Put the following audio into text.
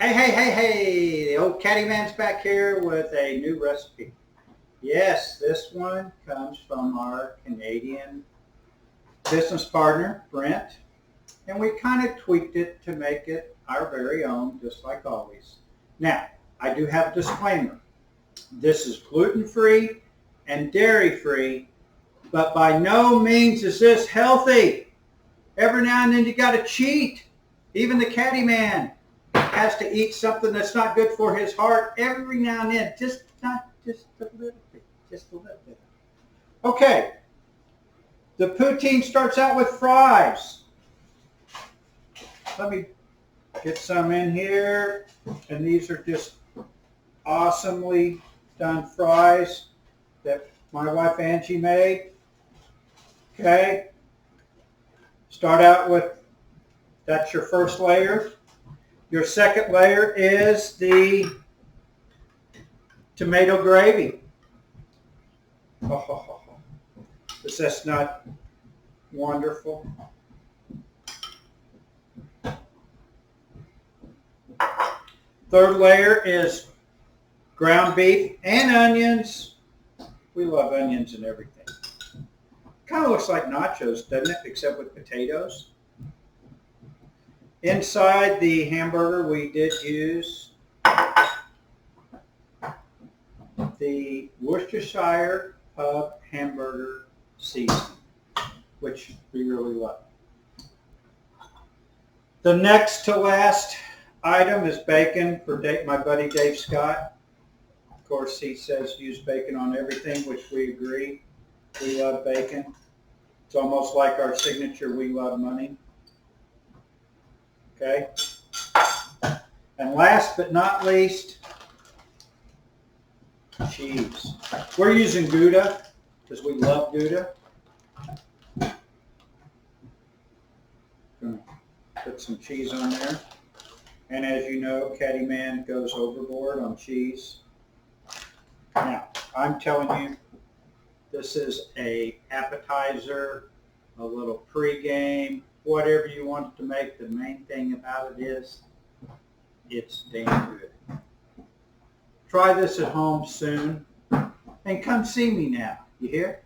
Hey, the old Caddyman's back here with a new recipe. Yes, this one comes from our Canadian business partner, Brent, and we kind of tweaked it to make it our very own, just like always. Now, I do have a disclaimer. This is gluten-free and dairy-free, but by no means is this healthy. Every now and then you got to cheat. Even the Caddyman has to eat something that's not good for his heart every now and then. Just a little bit. Just a little bit. Okay. The poutine starts out with fries. Let me get some in here. And these are just awesomely done fries that my wife Angie made. Okay. Start out with, that's your first layer. Your second layer is the tomato gravy. Oh, is this not wonderful? Third layer is ground beef and onions. We love onions and everything. Kind of looks like nachos, doesn't it? Except with potatoes. Inside the hamburger, we did use the Worcestershire Pub hamburger seasoning, which we really love. The next to last item is bacon for my buddy Dave Scott. Of course, he says use bacon on everything, which we agree. We love bacon. It's almost like our signature, we love money. Okay. And last but not least, cheese. We're using Gouda because we love Gouda. Gonna put some cheese on there. And as you know, Caddyman goes overboard on cheese. Now, I'm telling you, this is a appetizer, a little pregame, whatever you want it to make. The main thing about it is it's damn good. Try this at home soon and come see me now. You hear?